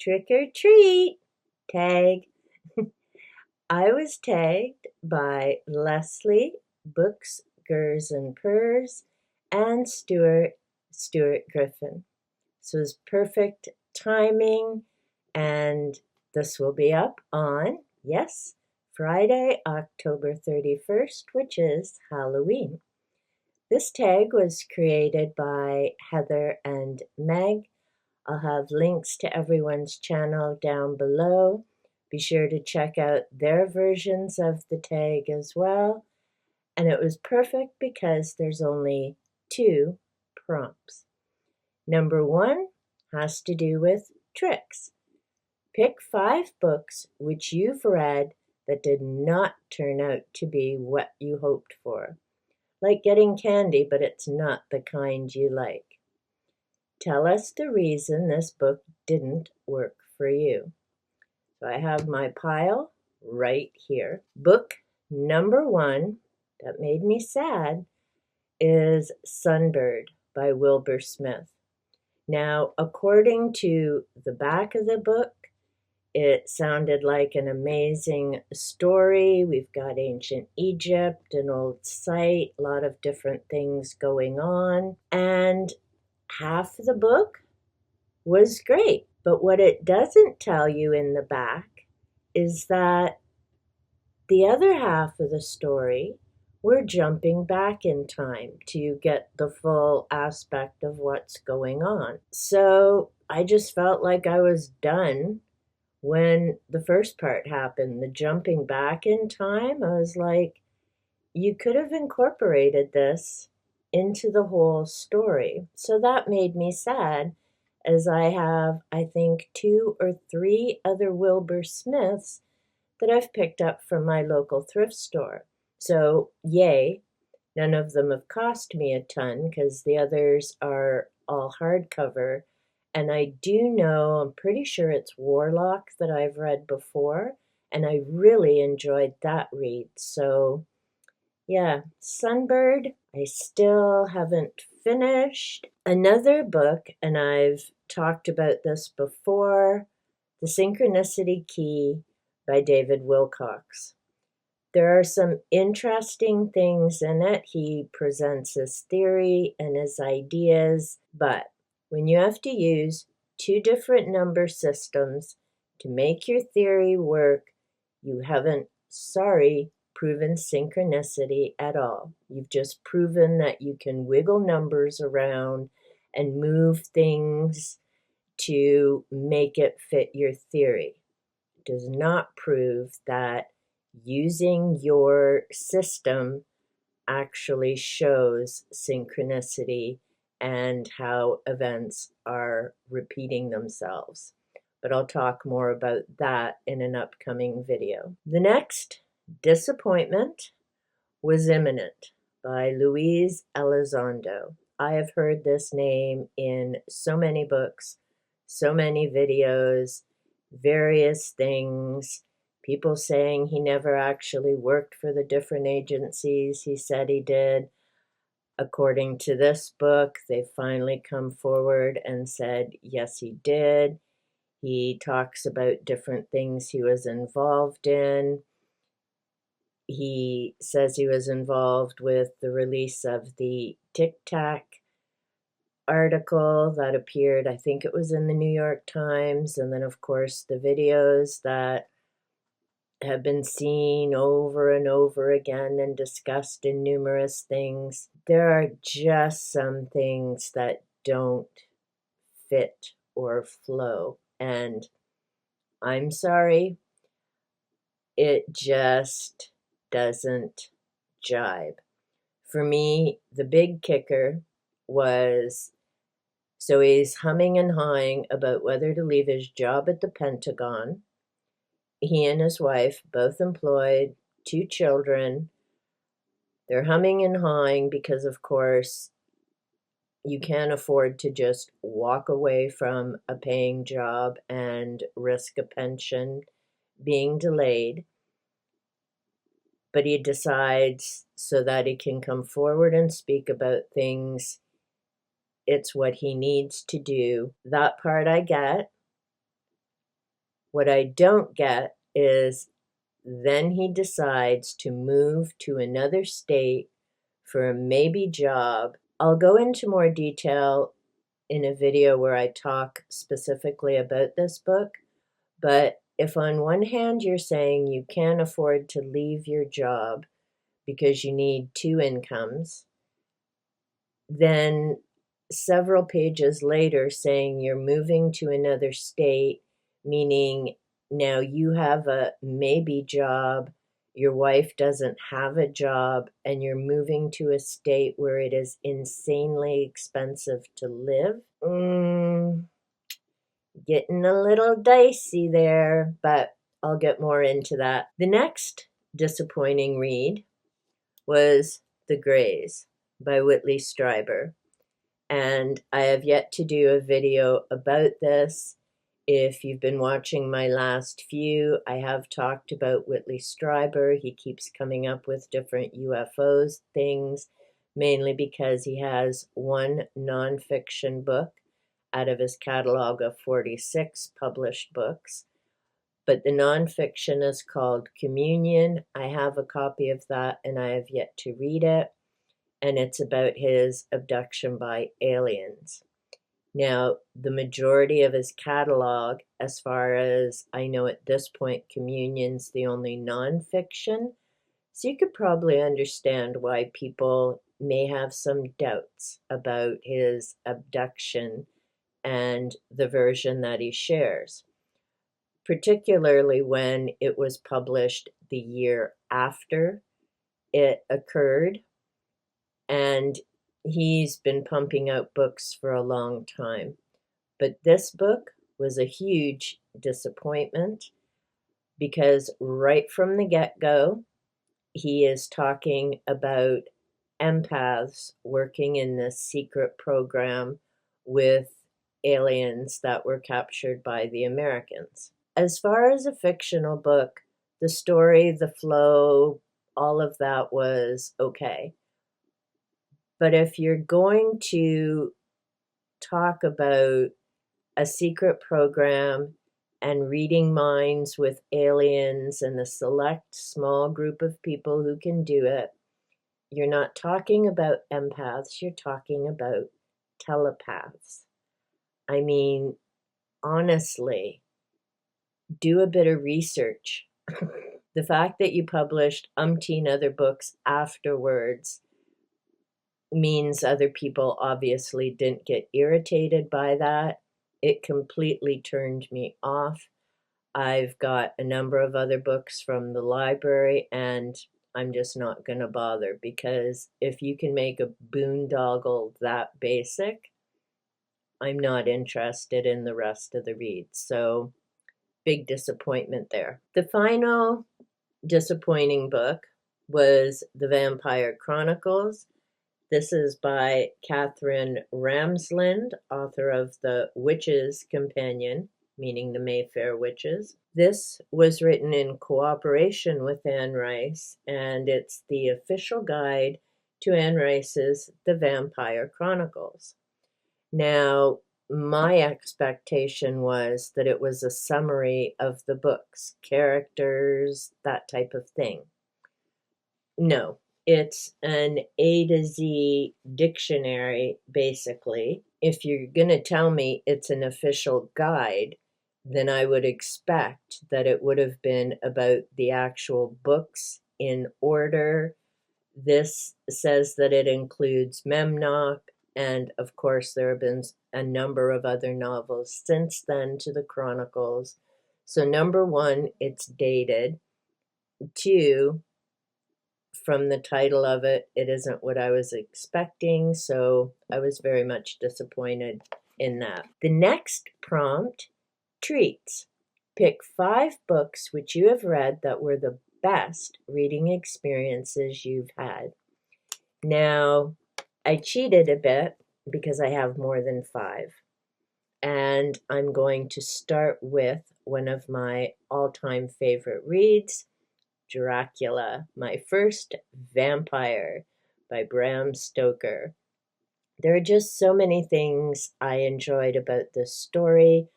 Trick or treat. Tag. I was tagged by Leslie, Books, Gers and Purrs, and Stuart Griffin. So it was perfect timing, and this will be up on, yes, Friday, October 31st, which is Halloween. This tag was created by Heather and Meg. I'll have links to everyone's channel down below. Be sure to check out their versions of the tag as well. And it was perfect because there's only 2 prompts. Number 1 has to do with tricks. Pick 5 books which you've read that did not turn out to be what you hoped for. Like getting candy, but it's not the kind you like. Tell us the reason this book didn't work for you. So I have my pile right here. Book number 1 that made me sad is Sunbird by Wilbur Smith. Now, according to the back of the book, it sounded like an amazing story. We've got ancient Egypt, an old site, a lot of different things going on. And half of the book was great. But what it doesn't tell you in the back is that the other half of the story, we're jumping back in time to get the full aspect of what's going on. So I just felt like I was done when the first part happened, the jumping back in time. I was like, you could have incorporated this into the whole story. So that made me sad, as I have, I think, 2 or 3 other Wilbur Smiths that I've picked up from my local thrift store. So, yay, none of them have cost me a ton because the others are all hardcover. And I do know, I'm pretty sure it's Warlock that I've read before, and I really enjoyed that read. So, yeah, Sunbird, I still haven't finished. Another book, and I've talked about this before, The Synchronicity Key by David Wilcox. There are some interesting things in it. He presents his theory and his ideas, but when you have to use 2 different number systems to make your theory work, you haven't, proven synchronicity at all. You've just proven that you can wiggle numbers around and move things to make it fit your theory. It does not prove that using your system actually shows synchronicity and how events are repeating themselves. But I'll talk more about that in an upcoming video. The next disappointment was Imminent by Louise Elizondo. I have heard this name in so many books, so many videos, various things. People saying he never actually worked for the different agencies he said he did. According to this book, they finally come forward and said, yes, he did. He talks about different things he was involved in. He says he was involved with the release of the Tic Tac article that appeared, I think it was in the New York Times, and then, of course, the videos that have been seen over and over again and discussed in numerous things. There are just some things that don't fit or flow, and I'm sorry, it just doesn't jibe. For me, the big kicker was, so he's humming and hawing about whether to leave his job at the Pentagon. He and his wife, both employed, 2 children. They're humming and hawing because, of course, you can't afford to just walk away from a paying job and risk a pension being delayed. But he decides, so that he can come forward and speak about things, it's what he needs to do. That part I get. What I don't get is then he decides to move to another state for a maybe job. I'll go into more detail in a video where I talk specifically about this book, but if on one hand you're saying you can't afford to leave your job because you need two incomes, then several pages later saying you're moving to another state, meaning now you have a maybe job, your wife doesn't have a job, and you're moving to a state where it is insanely expensive to live. Getting a little dicey there, but I'll get more into that. The next disappointing read was The Greys by Whitley Strieber, and I have yet to do a video about this. If you've been watching my last few, I have talked about Whitley Strieber. He keeps coming up with different UFOs things, mainly because he has one nonfiction book out of his catalog of 46 published books. But the nonfiction is called Communion. I have a copy of that and I have yet to read it. And it's about his abduction by aliens. Now, the majority of his catalog, as far as I know at this point, Communion's the only nonfiction. So you could probably understand why people may have some doubts about his abduction and the version that he shares, particularly when it was published the year after it occurred. And he's been pumping out books for a long time. But this book was a huge disappointment because right from the get-go, he is talking about empaths working in this secret program with aliens that were captured by the Americans. As far as a fictional book, the story, the flow, all of that was okay. But if you're going to talk about a secret program and reading minds with aliens and a select small group of people who can do it, you're not talking about empaths, you're talking about telepaths. I mean, honestly, do a bit of research. The fact that you published umpteen other books afterwards means other people obviously didn't get irritated by that. It completely turned me off. I've got a number of other books from the library and I'm just not going to bother, because if you can make a boondoggle that basic, I'm not interested in the rest of the reads. So big disappointment there. The final disappointing book was The Vampire Chronicles. This is by Katherine Ramsland, author of The Witch's Companion, meaning the Mayfair Witches. This was written in cooperation with Anne Rice, and it's the official guide to Anne Rice's The Vampire Chronicles. Now, my expectation was that it was a summary of the books, characters, that type of thing. No. It's an A to Z dictionary, basically. If you're going to tell me it's an official guide, then I would expect that it would have been about the actual books in order. This says that it includes Memnoch, and of course there have been a number of other novels since then to the Chronicles. So number one, it's dated. Two, from the title of it, it isn't what I was expecting, so I was very much disappointed in that. The next prompt, treats. Pick 5 books which you have read that were the best reading experiences you've had. Now, I cheated a bit because I have more than 5. And I'm going to start with one of my all-time favorite reads, Dracula, My First Vampire by Bram Stoker. There are just so many things I enjoyed about this story.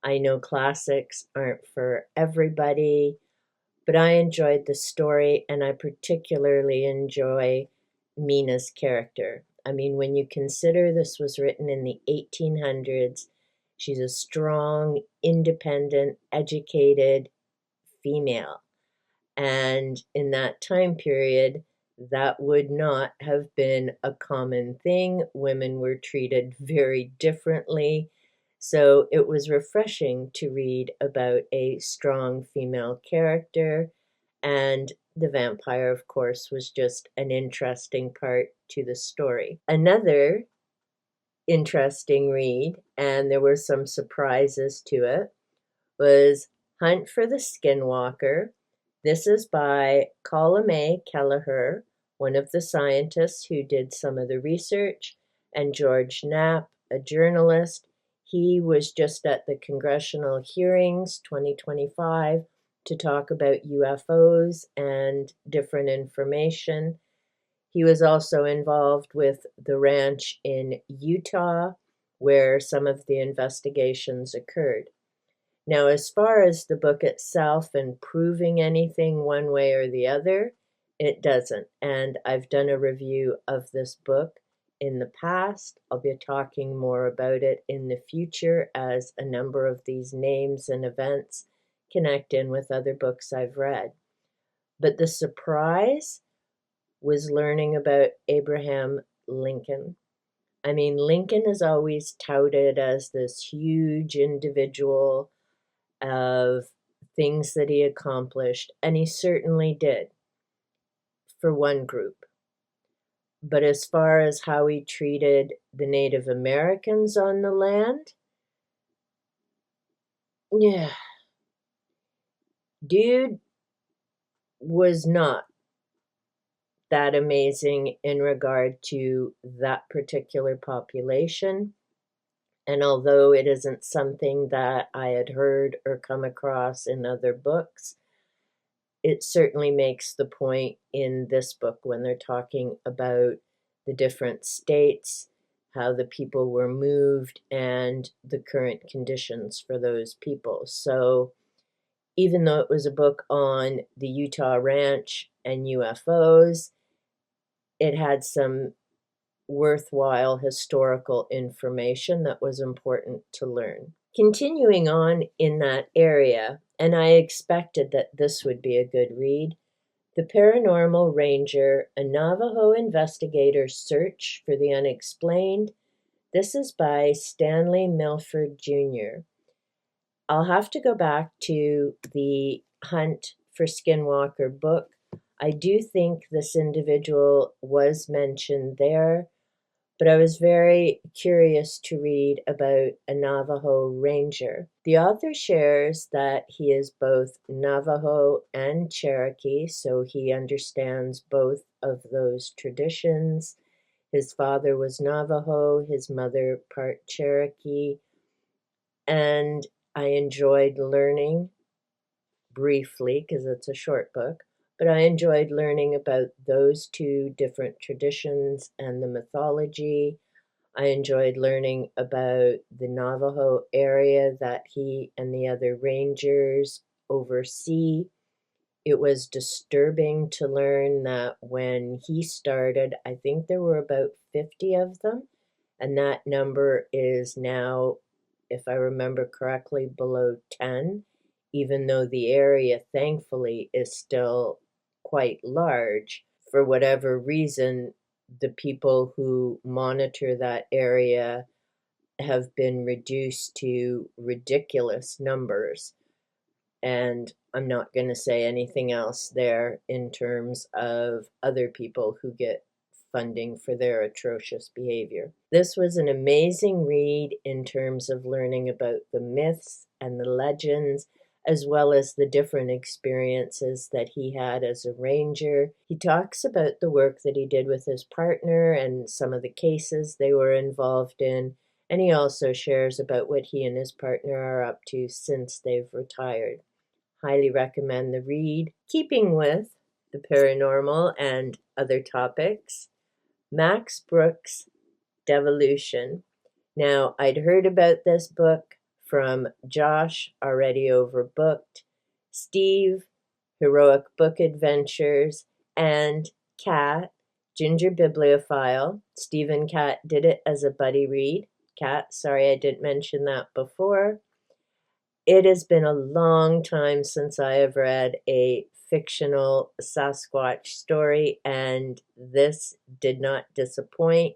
I know classics aren't for everybody, but I enjoyed the story, and I particularly enjoy Mina's character. I mean, when you consider this was written in the 1800s, she's a strong, independent, educated female. And in that time period, that would not have been a common thing. Women were treated very differently. So it was refreshing to read about a strong female character. And the vampire, of course, was just an interesting part to the story. Another interesting read, and there were some surprises to it, was Hunt for the Skinwalker. This is by Colum A. Kelleher, one of the scientists who did some of the research, and George Knapp, a journalist. He was just at the congressional hearings 2025 to talk about UFOs and different information. He was also involved with the ranch in Utah where some of the investigations occurred. Now, as far as the book itself and proving anything one way or the other, it doesn't. And I've done a review of this book in the past. I'll be talking more about it in the future as a number of these names and events connect in with other books I've read. But the surprise was learning about Abraham Lincoln. I mean, Lincoln is always touted as this huge individual of things that he accomplished, and he certainly did for one group. But as far as how he treated the Native Americans on the land, yeah, dude was not that amazing in regard to that particular population. And although it isn't something that I had heard or come across in other books, it certainly makes the point in this book when they're talking about the different states, how the people were moved, and the current conditions for those people. So even though it was a book on the Utah ranch and UFOs, it had some worthwhile historical information that was important to learn. Continuing on in that area, and I expected that this would be a good read, The Paranormal Ranger, a Navajo investigator's search for the unexplained. This is by Stanley Milford Jr. I'll have to go back to the Hunt for Skinwalker book. I do think this individual was mentioned there, but I was very curious to read about a Navajo ranger. The author shares that he is both Navajo and Cherokee, so he understands both of those traditions. His father was Navajo, his mother part Cherokee, and I enjoyed learning briefly, because it's a short book, but I enjoyed learning about those two different traditions and the mythology. I enjoyed learning about the Navajo area that he and the other rangers oversee. It was disturbing to learn that when he started, I think there were about 50 of them, and that number is now, if I remember correctly, below 10, even though the area, thankfully, is still quite large. For whatever reason, the people who monitor that area have been reduced to ridiculous numbers. And I'm not going to say anything else there in terms of other people who get funding for their atrocious behavior. This was an amazing read in terms of learning about the myths and the legends, as well as the different experiences that he had as a ranger. He talks about the work that he did with his partner and some of the cases they were involved in, and he also shares about what he and his partner are up to since they've retired. Highly recommend the read. Keeping with the paranormal and other topics, Max Brooks' Devolution. Now, I'd heard about this book from Josh, already overbooked, Steve, Heroic Book Adventures, and Kat, Ginger Bibliophile. Steve and Kat did it as a buddy read. Kat, sorry I didn't mention that before. It has been a long time since I have read a fictional Sasquatch story, and this did not disappoint.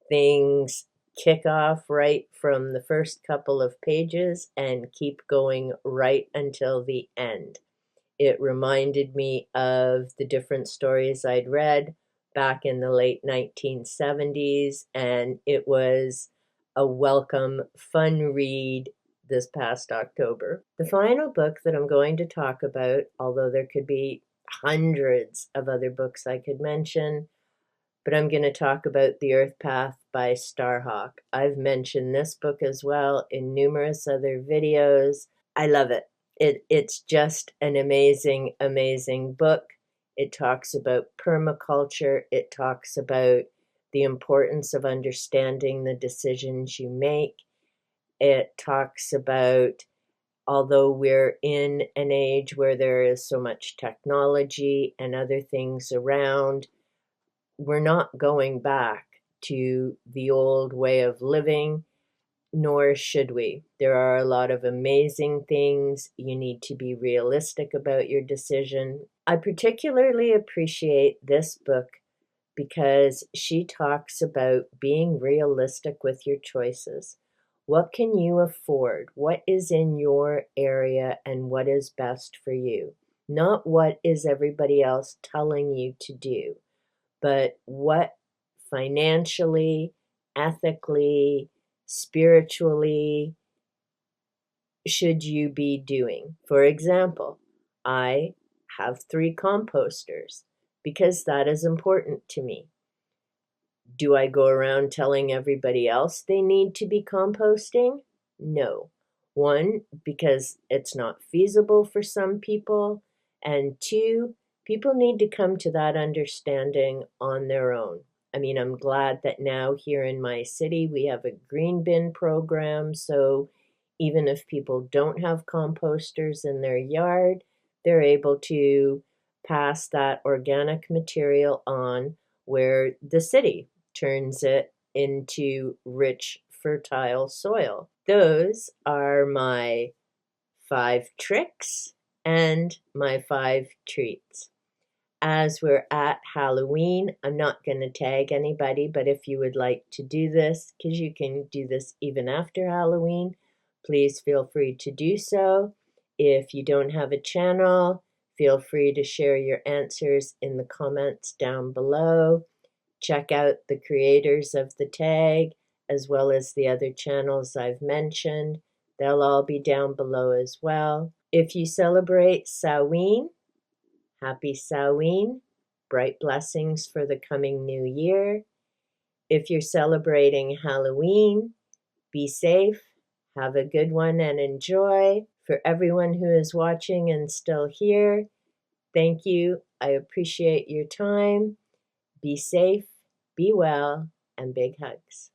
Things kick off right from the first couple of pages and keep going right until the end. It reminded me of the different stories I'd read back in the late 1970s, and it was a welcome, fun read this past October. The final book that I'm going to talk about, although there could be hundreds of other books I could mention, but I'm going to talk about The Earth Path by Starhawk. I've mentioned this book as well in numerous other videos. I love it. It's just an amazing, amazing book. It talks about permaculture. It talks about the importance of understanding the decisions you make. It talks about, although we're in an age where there is so much technology and other things around, we're not going back to the old way of living, nor should we. There are a lot of amazing things. You need to be realistic about your decision. I particularly appreciate this book because she talks about being realistic with your choices. What can you afford? What is in your area and what is best for you? Not what is everybody else telling you to do, but what financially, ethically, spiritually should you be doing? For example, I have 3 composters because that is important to me. Do I go around telling everybody else they need to be composting? No. 1, because it's not feasible for some people, and 2, people need to come to that understanding on their own. I mean, I'm glad that now here in my city we have a green bin program, so even if people don't have composters in their yard, they're able to pass that organic material on where the city turns it into rich, fertile soil. Those are my 5 tricks and my 5 treats. As we're at Halloween, I'm not going to tag anybody, but if you would like to do this, because you can do this even after Halloween, please feel free to do so. If you don't have a channel, feel free to share your answers in the comments down below. Check out the creators of the tag, as well as the other channels I've mentioned. They'll all be down below as well. If you celebrate Samhain, happy Samhain. Bright blessings for the coming new year. If you're celebrating Halloween, be safe, have a good one, and enjoy. For everyone who is watching and still here, thank you. I appreciate your time. Be safe, be well, and big hugs.